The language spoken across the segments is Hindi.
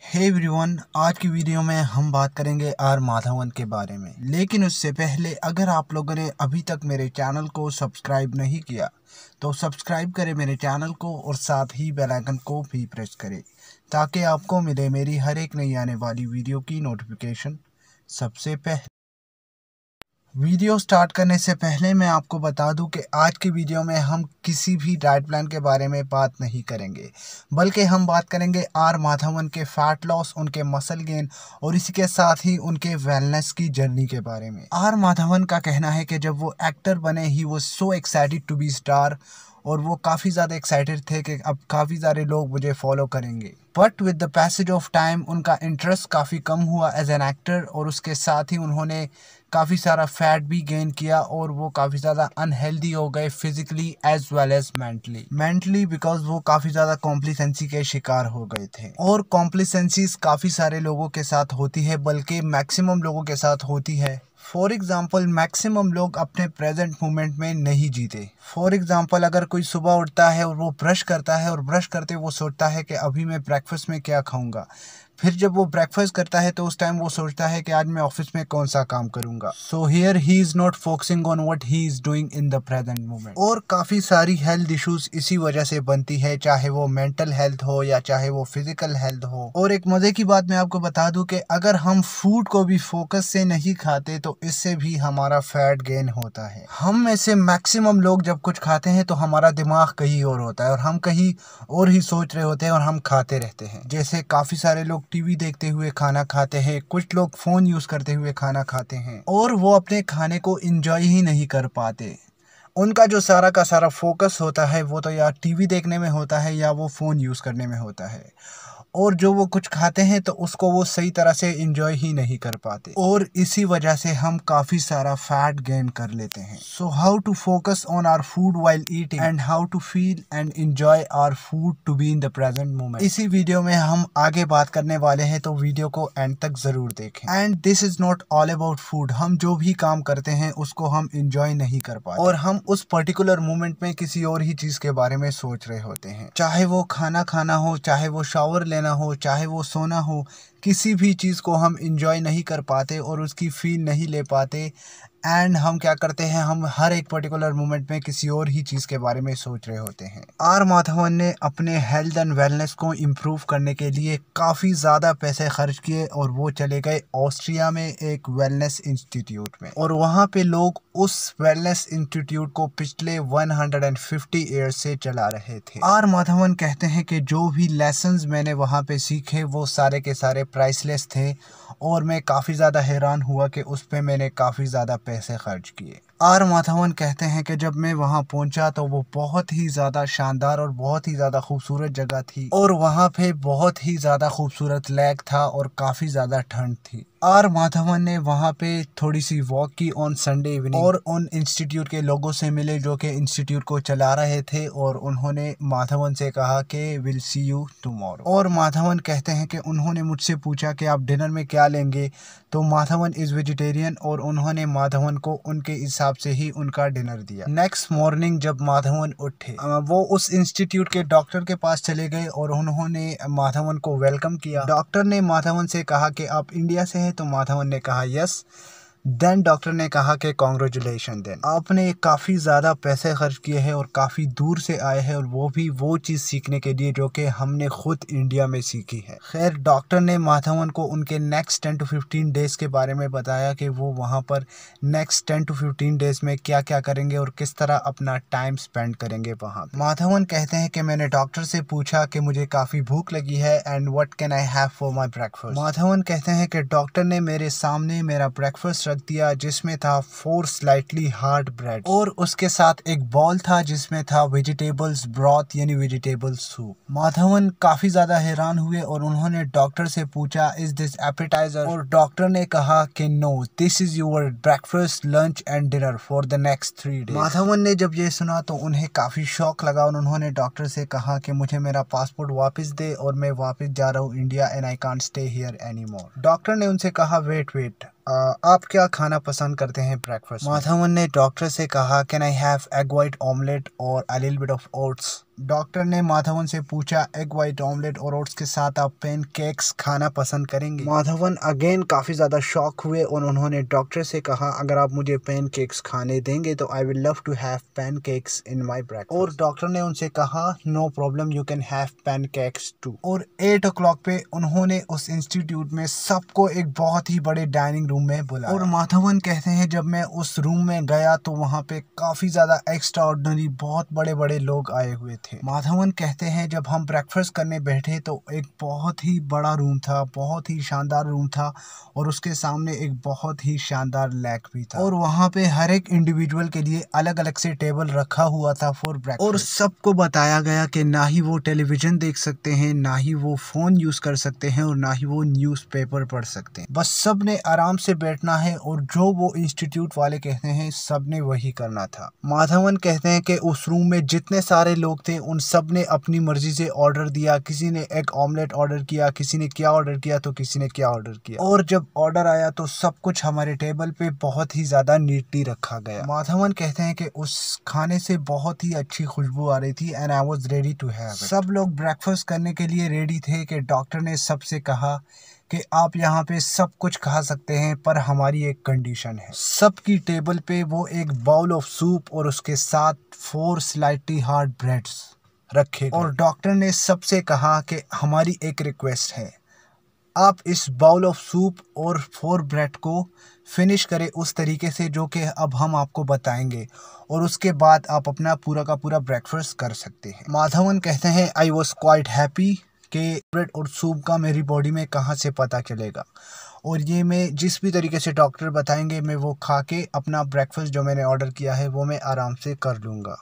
हे एवरीवन, आज की वीडियो में हम बात करेंगे आर माधवन के बारे में। लेकिन उससे पहले अगर आप लोगों ने अभी तक मेरे चैनल को सब्सक्राइब नहीं किया तो सब्सक्राइब करें मेरे चैनल को और साथ ही बेल आइकन को भी प्रेस करें ताकि आपको मिले मेरी हर एक नई आने वाली वीडियो की नोटिफिकेशन सबसे पहले। वीडियो स्टार्ट करने से पहले मैं आपको बता दूं कि आज की वीडियो में हम किसी भी डाइट प्लान के बारे में बात नहीं करेंगे, बल्कि हम बात करेंगे आर माधवन के फैट लॉस, उनके मसल गेन और इसी के साथ ही उनके वेलनेस की जर्नी के बारे में। आर माधवन का कहना है कि जब वो एक्टर बने ही वो so excited to be star और वो काफ़ी ज़्यादा एक्साइटेड थे कि अब काफ़ी सारे लोग मुझे फॉलो करेंगे। But with the passage of time उनका इंटरेस्ट काफ़ी कम हुआ एज एन एक्टर और उसके साथ ही उन्होंने काफ़ी सारा फैट भी गेन किया और वो काफ़ी ज़्यादा अनहेल्दी हो गए physically as well as mentally because वो काफ़ी ज़्यादा कॉम्प्लिसेंसी के शिकार हो गए थे। और कॉम्प्लिसेंसीज काफ़ी सारे लोगों के साथ होती है, बल्कि मैक्सिमम लोगों के साथ होती है। फॉर एग्ज़ाम्पल मैक्सिमम लोग अपने प्रेजेंट मोमेंट में नहीं जीते। फॉर एग्ज़ाम्पल अगर कोई सुबह उठता है और वो ब्रश करता है और ब्रश करते वो सोचता है कि अभी मैं ब्रेकफास्ट में क्या खाऊंगा, फिर जब वो ब्रेकफास्ट करता है तो उस टाइम वो सोचता है कि आज मैं ऑफिस में कौन सा काम करूंगा। So here he is not focusing on what he is doing in the present moment. और काफ़ी सारी हेल्थ इश्यूज इसी वजह से बनती है, चाहे वो मेंटल हेल्थ हो या चाहे वो फिजिकल हेल्थ हो। और एक मज़े की बात मैं आपको बता दूं कि अगर हम फूड को भी फोकस से नहीं खाते तो इससे भी हमारा फैट गेन होता है। हम में से मैक्सिमम लोग जब कुछ खाते हैं तो हमारा दिमाग कहीं और होता है और हम कहीं और ही सोच रहे होते हैं और हम खाते रहते हैं। जैसे काफ़ी सारे लोग टीवी देखते हुए खाना खाते हैं, कुछ लोग फ़ोन यूज़ करते हुए खाना खाते हैं और वो अपने खाने को इंजॉय ही नहीं कर पाते। उनका जो सारा का सारा फोकस होता है वो तो या टीवी देखने में होता है या वो फ़ोन यूज़ करने में होता है, और जो वो कुछ खाते हैं तो उसको वो सही तरह से इंजॉय ही नहीं कर पाते और इसी वजह से हम काफ़ी सारा फैट गेन कर लेते हैं। So how to focus on our food while eating and how to feel and enjoy our food to be in the present moment, इसी वीडियो में हम आगे बात करने वाले हैं, तो वीडियो को एंड तक ज़रूर देखें। And this is not all about food. हम जो भी काम करते हैं उसको हम इंजॉय नहीं कर पाते और हम उस पर्टिकुलर मोमेंट में किसी और ही चीज़ के बारे में सोच रहे होते हैं, चाहे वो खाना खाना हो, चाहे वो शावर लेना हो, चाहे वो सोना हो। किसी भी चीज़ को हम इंजॉय नहीं कर पाते और उसकी फील नहीं ले पाते। एंड हम क्या करते हैं, हम हर एक पर्टिकुलर मोमेंट में किसी और ही चीज़ के बारे में सोच रहे होते हैं। आर माधवन ने अपने हेल्थ एंड वेलनेस को इम्प्रूव करने के लिए काफ़ी ज़्यादा पैसे खर्च किए और वो चले गए ऑस्ट्रिया में एक वेलनेस इंस्टीट्यूट में, और वहाँ पे लोग उस वेलनेस इंस्टीट्यूट को पिछले 150 ईयर्स से चला रहे थे। आर माधवन कहते हैं कि जो भी लेसन्स मैंने वहाँ पे सीखे वो सारे के सारे प्राइसलेस थे और मैं काफ़ी ज़्यादा हैरान हुआ कि उस पर मैंने काफ़ी ज़्यादा पैसे खर्च किए। आर माधवन कहते हैं कि जब मैं वहाँ पहुँचा तो वो बहुत ही ज़्यादा शानदार और बहुत ही ज़्यादा खूबसूरत जगह थी और वहाँ पे बहुत ही ज़्यादा खूबसूरत लेक था और काफ़ी ज़्यादा ठंड थी। आर माधवन ने वहाँ पे थोड़ी सी वॉक की ऑन संडे इवनिंग और उन इंस्टीट्यूट के लोगों से मिले जो कि इंस्टीट्यूट को चला रहे थे, और उन्होंने माधवन से कहा कि विल सी यू टुमारो। और माधवन कहते हैं कि उन्होंने मुझसे पूछा कि आप डिनर में क्या लेंगे, तो माधवन इज़ वेजिटेरियन और उन्होंने माधवन को उनके हिसाब से ही उनका डिनर दिया। नेक्स्ट मॉर्निंग जब माधवन उठे वो उस इंस्टीट्यूट के डॉक्टर के पास चले गए और उन्होंने माधवन को वेलकम किया। डॉक्टर ने माधवन से कहा कि आप इंडिया से हैं, तो माधवन ने कहा यस। देन डॉक्टर ने कहा कि कॉन्ग्रेचुलेशन, देन आपने काफ़ी ज़्यादा पैसे खर्च किए हैं और काफ़ी दूर से आए हैं और वो भी वो चीज़ सीखने के लिए जो कि हमने खुद इंडिया में सीखी है। खैर डॉक्टर ने माधवन को उनके नेक्स्ट 10 to 15 डेज़ के बारे में बताया कि वो वहाँ पर नेक्स्ट 10 to 15 डेज़ में क्या क्या करेंगे और किस तरह अपना टाइम स्पेंड करेंगे वहाँ पे। माधवन कहते हैं कि मैंने डॉक्टर से पूछा कि मुझे काफ़ी भूख लगी है and what can I have for my breakfast. Madhavan कहते हैं कि डॉक्टर ने मेरे सामने मेरा ब्रेकफास्ट रख दिया जिसमें था 4 स्लाइटली हार्ड ब्रेड और उसके साथ एक बॉल था जिसमें था वेजिटेबल्स ब्रॉथ यानी वेजिटेबल सूप। माधवन काफ़ी ज़्यादा हैरान हुए और उन्होंने डॉक्टर से पूछा इज दिस एपेटाइजर, और डॉक्टर ने कहा कि no this is your breakfast lunch and dinner for the next 3 days. Madhavan ने जब ये सुना तो उन्हें काफ़ी शौक लगा और उन्होंने डॉक्टर से कहा कि मुझे मेरा पासपोर्ट वापस दे और मैं वापस जा रहा हूँ India and I can't stay here any more. Doctor ने उनसे कहा वेट आप क्या खाना पसंद करते हैं ब्रेकफास्ट? माधवन ने डॉक्टर से कहा can I have egg white omelette और a little bit of oats. Doctor ने माधवन से पूछा एग वाइट ऑमलेट और ओट्स के साथ आप पैन केक्स खाना पसंद करेंगे। माधवन अगेन काफ़ी ज़्यादा शॉक हुए और उन्होंने डॉक्टर से कहा अगर आप मुझे पैन केक्स खाने देंगे तो I will love to have pancakes in my breakfast. और डॉक्टर ने उनसे कहा no problem you can have pancakes too. और 8 o'clock पे उन्होंने उस इंस्टीट्यूट में सबको एक बहुत ही बड़े डाइनिंग रूम में बुलाया। और माधवन कहते हैं जब मैं उस रूम में गया तो वहाँ पे काफ़ी ज़्यादा एक्स्ट्रा ऑर्डिनरी बहुत बड़े बड़े लोग आए हुए थे। माधवन कहते हैं जब हम ब्रेकफास्ट करने बैठे तो एक बहुत ही बड़ा रूम था, बहुत ही शानदार रूम था और उसके सामने एक बहुत ही शानदार लेक भी था। और वहाँ पे हर एक इंडिविजुअल के लिए अलग अलग से टेबल रखा हुआ था फॉर ब्रेकफास्ट। और सबको बताया गया कि ना ही वो टेलीविजन देख सकते हैं, ना ही वो फ़ोन यूज़ कर सकते हैं और ना ही वो न्यूज़पेपर पढ़ सकते हैं। बस सब ने आराम से बैठना है और जो वो इंस्टीट्यूट वाले कहते हैं सब ने वही करना था। माधवन कहते हैं कि उस रूम में जितने सारे लोग थे उन सब ने अपनी मर्जी से ऑर्डर दिया। किसी ने एग ऑमलेट ऑर्डर किया, किसी ने क्या ऑर्डर किया तो किसी ने क्या ऑर्डर किया। और जब ऑर्डर आया तो सब कुछ हमारे टेबल पे बहुत ही ज़्यादा नीटली रखा गया। माधवन कहते हैं कि उस खाने से बहुत ही अच्छी खुशबू आ रही थी and I was ready to have it. सब लोग ब्रेकफास्ट करने के लिए रेडी थे कि डॉक्टर ने सबसे कहा कि आप यहाँ पे सब कुछ खा सकते हैं पर हमारी एक कंडीशन है। सबकी टेबल पे वो एक बाउल ऑफ सूप और उसके साथ 4 स्लाइटली हार्ड ब्रेड्स रखे। और डॉक्टर ने सबसे कहा कि हमारी एक रिक्वेस्ट है, आप इस बाउल ऑफ सूप और 4 ब्रेड को फिनिश करें उस तरीके से जो कि अब हम आपको बताएंगे और उसके बाद आप अपना पूरा का पूरा ब्रेकफास्ट कर सकते हैं। माधवन कहते हैं आई वॉज क्वाइट हैप्पी कि ब्रेड और सूप का मेरी बॉडी में कहाँ से पता चलेगा और ये मैं जिस भी तरीके से डॉक्टर बताएंगे मैं वो खा के अपना ब्रेकफास्ट जो मैंने ऑर्डर किया है वो मैं आराम से कर लूँगा।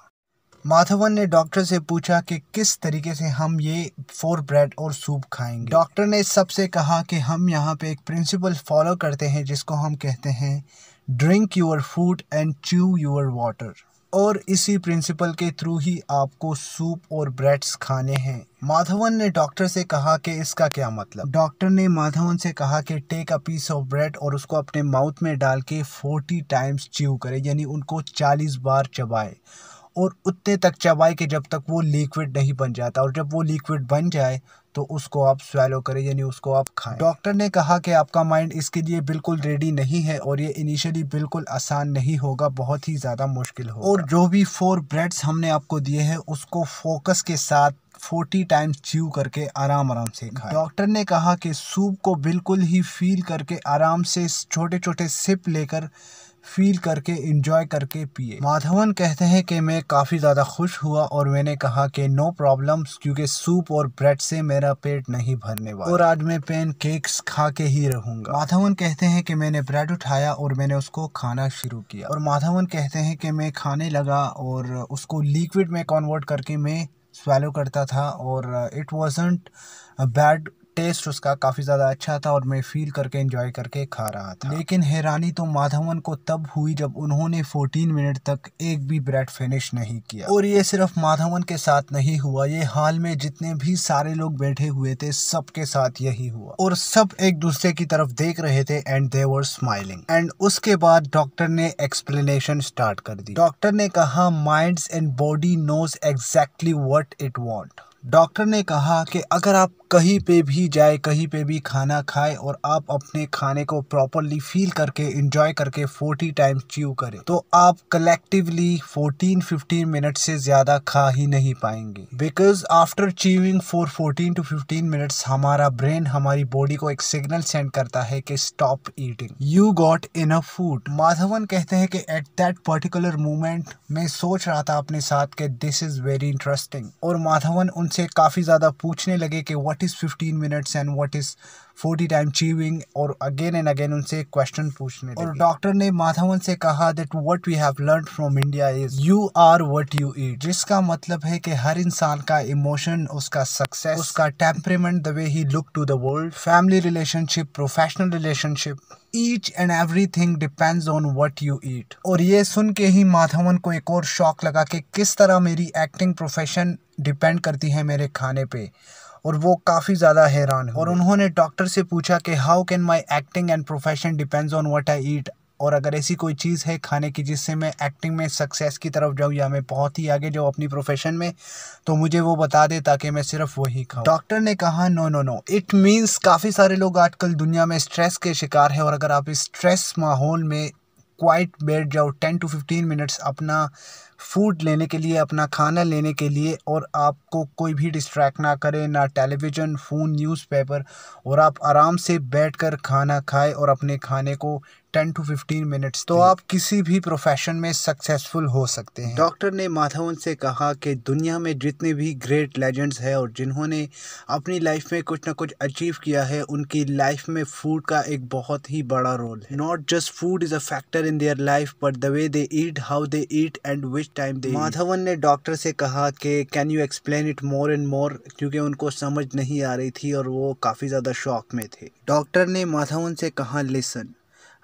माधवन ने डॉक्टर से पूछा कि किस तरीके से हम ये 4 ब्रेड और सूप खाएंगे। डॉक्टर ने सबसे कहा कि हम यहाँ पे एक प्रिंसिपल फॉलो करते हैं जिसको हम कहते हैं drink your food and chew your water. और इसी प्रिंसिपल के थ्रू ही आपको सूप और ब्रेड्स खाने हैं। माधवन ने डॉक्टर से कहा कि इसका क्या मतलब। डॉक्टर ने माधवन से कहा कि take a piece of bread और उसको अपने माउथ में डाल के 40 टाइम्स च्यू करे, यानी उनको 40 बार चबाए और उतने तक चबाए कि जब तक वो लिक्विड नहीं बन जाता और जब वो लिक्विड बन जाए तो उसको आप स्वेलो करें, यानी उसको आप खाएं। डॉक्टर ने कहा कि आपका माइंड इसके लिए बिल्कुल रेडी नहीं है और ये इनिशियली बिल्कुल आसान नहीं होगा, बहुत ही ज़्यादा मुश्किल होगा। और जो भी 4 ब्रेड्स हमने आपको दिए हैं उसको फोकस के साथ 40 टाइम्स च्यू करके आराम से खाएं। डॉक्टर ने कहा कि सूप को बिल्कुल ही फील करके आराम से छोटे छोटे सिप लेकर फील करके एंजॉय करके पिए। माधवन कहते हैं कि मैं काफ़ी ज़्यादा खुश हुआ और मैंने कहा कि नो प्रॉब्लम्स, क्योंकि सूप और ब्रेड से मेरा पेट नहीं भरने वाला और आज मैं पैन केक्स खा के ही रहूँगा। माधवन कहते हैं कि मैंने ब्रेड उठाया और मैंने उसको खाना शुरू किया और माधवन कहते हैं कि मैं खाने लगा और उसको लिक्विड में कन्वर्ट करके मैं स्वेलो करता था और इट वाजंट बैड टेस्ट, उसका काफ़ी ज़्यादा अच्छा था और मैं फील करके एंजॉय करके खा रहा था। लेकिन हैरानी तो माधवन को तब हुई जब उन्होंने 14 मिनट तक एक भी ब्रेड फिनिश नहीं किया। और ये सिर्फ माधवन के साथ नहीं हुआ, ये हाल में जितने भी सारे लोग बैठे हुए थे सबके साथ यही हुआ और सब एक दूसरे की तरफ देख रहे थे and they were smiling. And उसके बाद डॉक्टर ने एक्सप्लेनेशन स्टार्ट कर दी। डॉक्टर ने कहा minds and body knows exactly what it want. Doctor ने कहा कि अगर आप कहीं पे भी जाए, कहीं पे भी खाना खाए और आप अपने खाने को प्रॉपरली फील करके एंजॉय करके 40 टाइम्स च्यू करें तो आप कलेक्टिवली 14-15 मिनट से ज़्यादा खा ही नहीं पाएंगे। Because after chewing for 14 to 15 minutes हमारा ब्रेन हमारी बॉडी को एक सिग्नल सेंड करता है कि stop eating, you got enough food. Madhavan कहते हैं कि एट दैट पर्टिकुलर मोमेंट मैं सोच रहा था अपने साथ कि दिस इज़ वेरी इंटरेस्टिंग और माधवन उनसे काफ़ी ज़्यादा पूछने लगे कि what is 15 minutes and what is 40 time chewing और अगेन एंड अगेन उनसे क्वेश्चन पूछने लगे। और डॉक्टर ने माधवन से कहा that what we have learned from India is you are what you eat, जिसका मतलब है कि हर इंसान का इमोशन, उसका सक्सेस, उसका temperament, the way he look to the world, family relationship, professional relationship, each and everything depends on what you eat. और ये सुन के ही माधवन को एक और शौक लगा कि किस तरह मेरी एक्टिंग प्रोफेशन डिपेंड करती है मेरे खाने पे और वो काफ़ी ज़्यादा हैरान हुए। और उन्होंने डॉक्टर से पूछा कि how can my acting and profession depends on what I eat. और अगर ऐसी कोई चीज़ है खाने की जिससे मैं एक्टिंग में सक्सेस की तरफ जाऊँ या मैं बहुत ही आगे जाऊँ अपनी प्रोफेशन में, तो मुझे वो बता दे ताकि मैं सिर्फ वही खाऊं। डॉक्टर ने कहा no no no, it means काफ़ी सारे लोग आजकल दुनिया में स्ट्रेस के शिकार है, और अगर आप इस स्ट्रेस माहौल में क्वाइट बैठ जाओ 10 to 15 मिनट्स अपना फूड लेने के लिए, अपना खाना लेने के लिए, और आपको कोई भी डिस्ट्रैक्ट ना करे, ना टेलीविज़न, फ़ोन, न्यूज़पेपर, और आप आराम से बैठकर खाना खाए और अपने खाने को 10 to 15 मिनट्स, तो आप किसी भी प्रोफेशन में सक्सेसफुल हो सकते हैं। डॉक्टर ने माधवन से कहा कि दुनिया में जितने भी ग्रेट लेजेंड्स हैं और जिन्होंने अपनी लाइफ में कुछ ना कुछ अचीव किया है, उनकी लाइफ में फूड का एक बहुत ही बड़ा रोल है। Not just food is a factor in their life but the way they eat, how they eat and which time they. Madhavan ने डॉक्टर से कहा कि can you explain it more and more, क्योंकि उनको समझ नहीं आ रही थी और वो काफ़ी ज़्यादा शॉक में थे। डॉक्टर ने माधवन से कहा लिसन,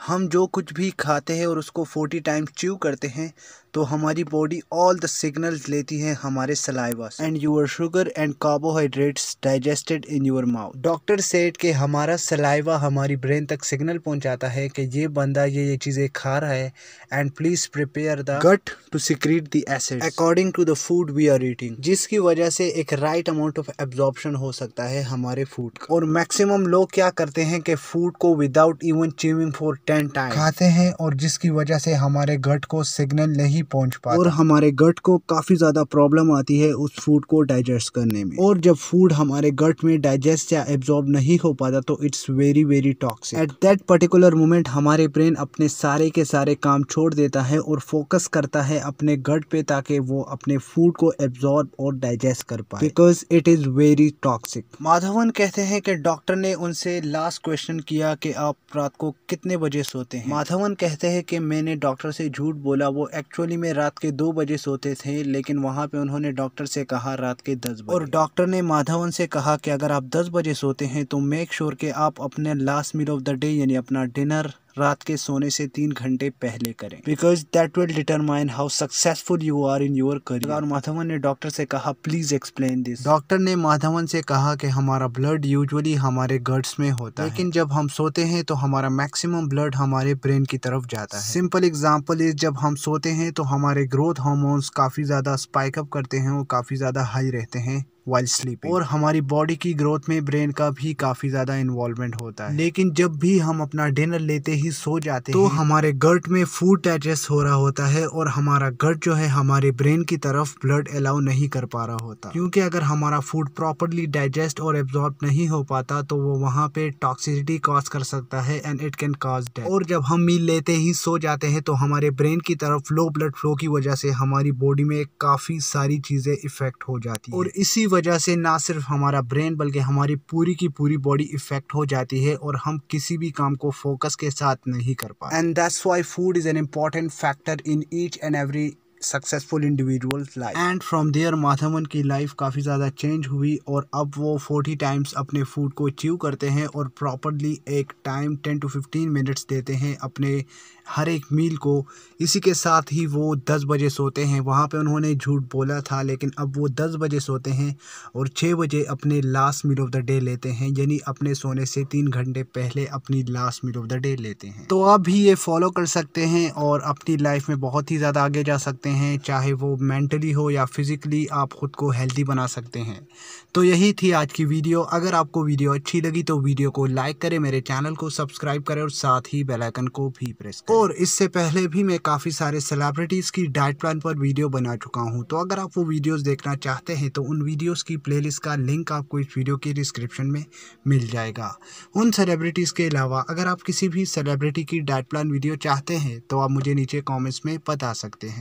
हम जो कुछ भी खाते हैं और उसको 40 टाइम्स च्यू करते हैं तो हमारी बॉडी ऑल द सिग्नल्स लेती है हमारे सलाइवा से, and your sugar and carbohydrates digested in your mouth. Doctor said कि हमारा सलाइवा हमारी ब्रेन तक सिग्नल पहुंचाता है कि ये बंदा ये चीज़ें खा रहा है, and please prepare the gut to secrete the acids according to the food we are eating, जिसकी वजह से एक राइट अमाउंट ऑफ एब्जॉर्प्शन हो सकता है हमारे फूड का। और मैक्सिमम लोग क्या करते हैं कि फूड को without even chewing for 10 times खाते हैं, और जिसकी वजह से हमारे गट को सिग्नल नहीं पहुंच पाता और हमारे गट को काफी ज्यादा प्रॉब्लम आती है उस फूड को डाइजेस्ट करने में। और जब फूड हमारे गट में डाइजेस्ट या एब्जॉर्ब नहीं हो पाता तो it's very very toxic. At that particular moment हमारे ब्रेन अपने सारे के सारे काम छोड़ देता है और फोकस करता है अपने गट पे, ताकि वो अपने फूड को एब्जॉर्ब और डाइजेस्ट कर पाए, because it is very toxic. Madhavan कहते हैं कि डॉक्टर ने उनसे लास्ट क्वेश्चन किया कि आप रात को कितने बजे सोते हैं। माधवन कहते हैं कि मैंने डॉक्टर से झूठ बोला, वो एक्चुअली में रात के 2 बजे सोते थे, लेकिन वहाँ पे उन्होंने डॉक्टर से कहा रात के 10 बजे। और डॉक्टर ने माधवन से कहा कि अगर आप 10 बजे सोते हैं तो मेक श्योर कि आप अपने last meal of the day यानी अपना डिनर रात के सोने से 3 घंटे पहले करें, because that will determine how successful you are in your career. और माधवन ने डॉक्टर से कहा प्लीज एक्सप्लेन दिस। डॉक्टर ने माधवन से कहा कि हमारा ब्लड यूजुअली हमारे गट्स में होता है, लेकिन जब हम सोते हैं तो हमारा मैक्सिमम ब्लड हमारे ब्रेन की तरफ जाता है। सिंपल एग्जांपल इज, जब हम सोते हैं तो हमारे ग्रोथ हार्मोन्स काफी ज्यादा स्पाइक अप करते हैं और काफी ज्यादा हाई रहते हैं वाइल स्लीपिंग, और हमारी बॉडी की ग्रोथ में ब्रेन का भी काफी ज्यादा इन्वॉल्वमेंट होता है। लेकिन जब भी हम अपना डिनर लेते ही सो जाते हैं तो हमारे गट में फूड डाइजेस्ट हो रहा होता है, और हमारा गट जो है हमारे ब्रेन की तरफ ब्लड अलाउ नहीं कर पा रहा होता, क्योंकि अगर हमारा फूड प्रॉपरली डाइजेस्ट और एब्जॉर्ब नहीं हो पाता तो वो वहाँ पे टॉक्सिसिटी कॉज कर सकता है and it can cause death. और जब हम मील लेते ही सो जाते हैं तो हमारे ब्रेन की तरफ लो ब्लड फ्लो की वजह से हमारी बॉडी में काफी सारी चीजें इफेक्ट हो जाती है, और इसी वजह से ना सिर्फ हमारा ब्रेन बल्कि हमारी पूरी की पूरी बॉडी इफेक्ट हो जाती है और हम किसी भी काम को फोकस के साथ नहीं कर पाते। And that's why food is an important factor in each and every successful individual's life. And from there Madhavan की लाइफ काफ़ी ज़्यादा चेंज हुई, और अब वो 40 टाइम्स अपने फूड को च्यू करते हैं और प्रॉपरली एक टाइम 10 to 15 मिनट्स देते हैं अपने हर एक मील को। इसी के साथ ही वो 10 बजे सोते हैं। वहाँ पे उन्होंने झूठ बोला था, लेकिन अब वो 10 बजे सोते हैं और 6 बजे अपने last meal of the day लेते हैं, यानी अपने सोने से 3 घंटे पहले अपनी last meal of the day लेते हैं। तो आप भी ये फॉलो कर सकते हैं और अपनी लाइफ में बहुत ही ज़्यादा आगे जा सकते हैं, चाहे वो मेंटली हो या फिजिकली, आप खुद को हेल्दी बना सकते हैं। तो यही थी आज की वीडियो। अगर आपको वीडियो अच्छी लगी तो वीडियो को लाइक करें, मेरे चैनल को सब्सक्राइब करें और साथ ही बेल आइकन को भी प्रेस करें। और इससे पहले भी मैं काफ़ी सारे सेलिब्रिटीज़ की डाइट प्लान पर वीडियो बना चुका हूं, तो अगर आप वो वीडियोस देखना चाहते हैं तो उन वीडियोस की प्लेलिस्ट का लिंक आपको इस वीडियो के डिस्क्रिप्शन में मिल जाएगा। उन सेलिब्रिटीज़ के अलावा अगर आप किसी भी सेलिब्रिटी की डाइट प्लान वीडियो चाहते हैं तो आप मुझे नीचे कॉमेंट्स में बता सकते हैं।